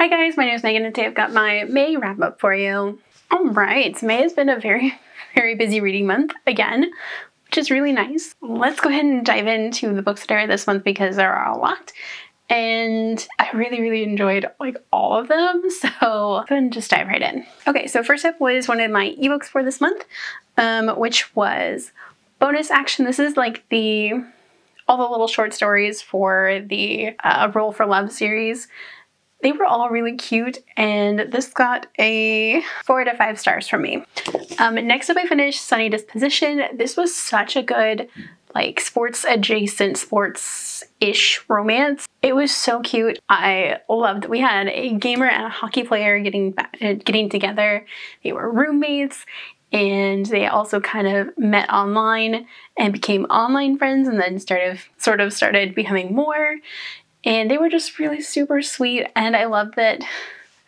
Hi guys, my name is Megan and today I've got my May wrap up for you. Alright, May has been a very busy reading month again, which is really nice. Let's go ahead and dive into the books that I read this month because there are a lot. And I really enjoyed like all of them, so then just dive right in. Okay, so first up was one of my ebooks for this month, which was Bonus Action. This is like all the little short stories for the Roll for Love series. They were all really cute, and this got a 4 out of 5 stars from me. Next up I finished Sunny Disposition. This was such a good like sports adjacent, sports-ish romance. It was so cute. I loved it. We had a gamer and a hockey player getting together. They were roommates, and they also kind of met online and became online friends, and then sort of started becoming more. And they were just really super sweet, and I loved that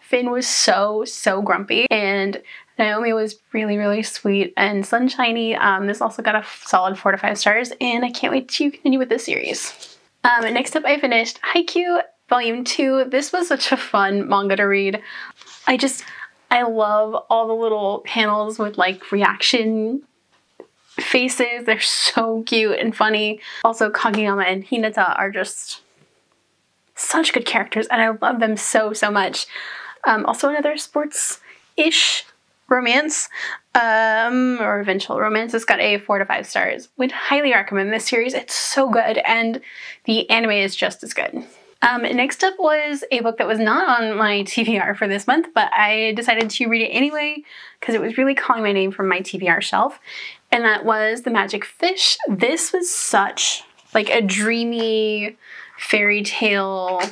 Finn was so grumpy, and Naomi was really sweet and sunshiny. This also got a solid 4 to 5 stars, and I can't wait to continue with this series. Next up I finished Haikyuu Volume 2. This was such a fun manga to read. I love all the little panels with like reaction faces. They're so cute and funny. Also, Kageyama and Hinata are just such good characters, and I love them so much. Also another sports-ish romance, or eventual romance. It's got a 4 to 5 stars. Would highly recommend this series. It's so good, and the anime is just as good. Next up was a book that was not on my TBR for this month, but I decided to read it anyway because it was really calling my name from my TBR shelf, and that was The Magic Fish. This was such like a dreamy fairy tale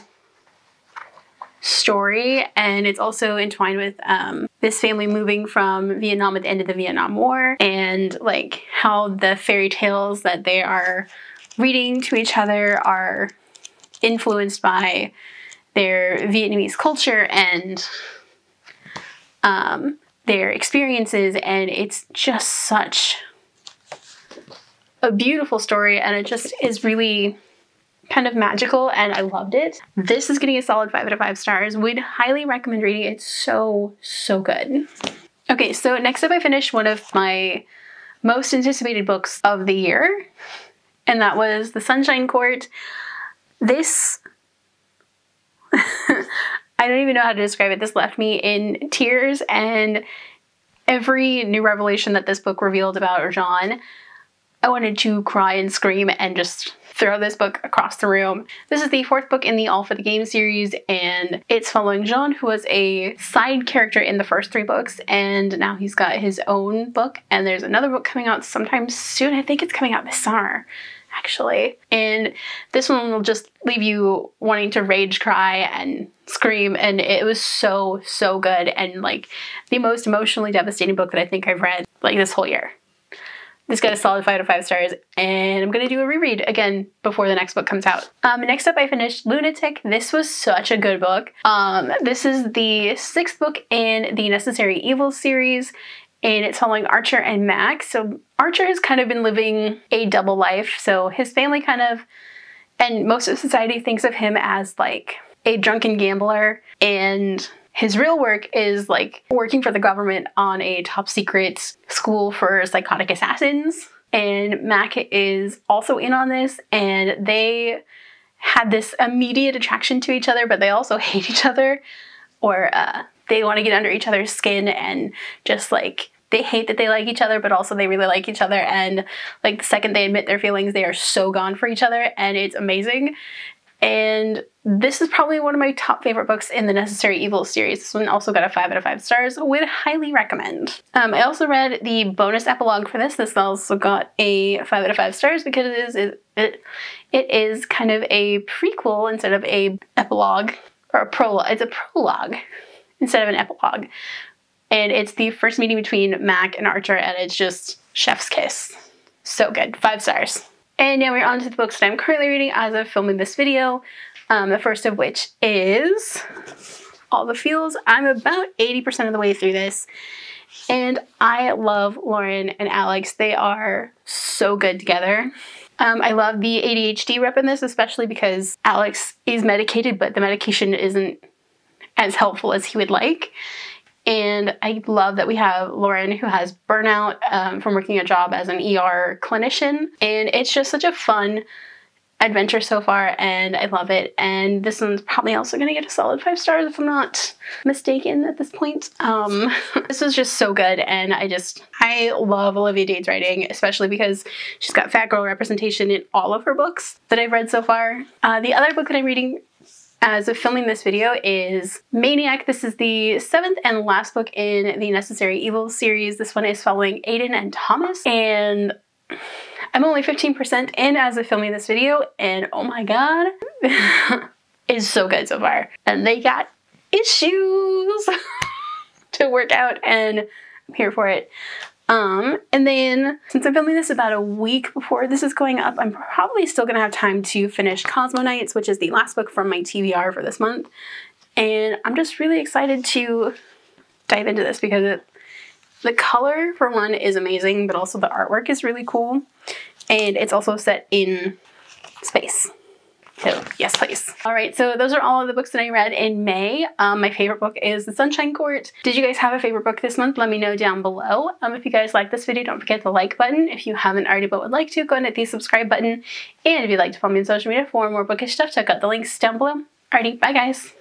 story, and it's also entwined with this family moving from Vietnam at the end of the Vietnam War, and like how the fairy tales that they are reading to each other are influenced by their Vietnamese culture and their experiences, and it's just such a beautiful story, and it just is really kind of magical, and I loved it. This is getting a solid 5 out of 5 stars. Would highly recommend reading it. It's so good. Okay, so next up I finished one of my most anticipated books of the year, and that was The Sunshine Court. This I don't even know how to describe it. This left me in tears, and every new revelation that this book revealed about Jean, I wanted to cry and scream and just throw this book across the room. This is the 4th book in the All for the Game series, and it's following Jean, who was a side character in the first 3 books, and now he's got his own book, and there's another book coming out sometime soon. I think it's coming out this summer, actually. And this one will just leave you wanting to rage cry and scream, and it was so good, and like the most emotionally devastating book that I think I've read like this whole year. This got a solid 5 out of 5 stars, and I'm going to do a reread again before the next book comes out. Next up I finished Lunatic. This was such a good book. This is the 6th book in the Necessary Evil series, and it's following Archer and Mac. So Archer has kind of been living a double life. So his family and most of society thinks of him as like a drunken gambler, and his real work is like working for the government on a top secret school for psychotic assassins. And Mac is also in on this, and they had this immediate attraction to each other, but they also hate each other, or they want to get under each other's skin, and just like they hate that they like each other, but also they really like each other. And like the second they admit their feelings, they are so gone for each other, and it's amazing. And this is probably one of my top favorite books in the Necessary Evil series. This one also got a 5 out of 5 stars. Would highly recommend. I also read the bonus epilogue for this. This also got a 5 out of 5 stars because it is kind of a prequel instead of a epilogue, or a prologue. It's a prologue instead of an epilogue. And it's the first meeting between Mac and Archer, and it's just chef's kiss. So good. 5 stars. And now we're on to the books that I'm currently reading as of filming this video. The first of which is All the Feels. I'm about 80% of the way through this, and I love Lauren and Alex. They are so good together. I love the ADHD rep in this, especially because Alex is medicated, but the medication isn't as helpful as he would like. And I love that we have Lauren, who has burnout from working a job as an ER clinician. And it's just such a fun adventure so far, and I love it. And this one's probably also going to get a solid 5 stars if I'm not mistaken at this point. This was just so good, and I love Olivia Dade's writing, especially because she's got fat girl representation in all of her books that I've read so far. The other book that I'm reading as of filming this video is Maniac. This is the 7th and last book in the Necessary Evil series. This one is following Aiden and Thomas, and I'm only 15% in as of filming this video, and oh my god, it's so good so far. And they got issues to work out, and I'm here for it. And then, since I'm filming this about a week before this is going up, I'm probably still gonna have time to finish Cosmo Nights, which is the last book from my TBR for this month. And I'm just really excited to dive into this because the color, for one, is amazing, but also the artwork is really cool. And it's also set in space. So, yes, please. All right, so those are all of the books that I read in May. My favorite book is The Sunshine Court. Did you guys have a favorite book this month? Let me know down below. If you guys like this video, don't forget the like button. If you haven't already but would like to, go and hit the subscribe button. And if you'd like to follow me on social media for more bookish stuff, check out the links down below. Alrighty, bye guys.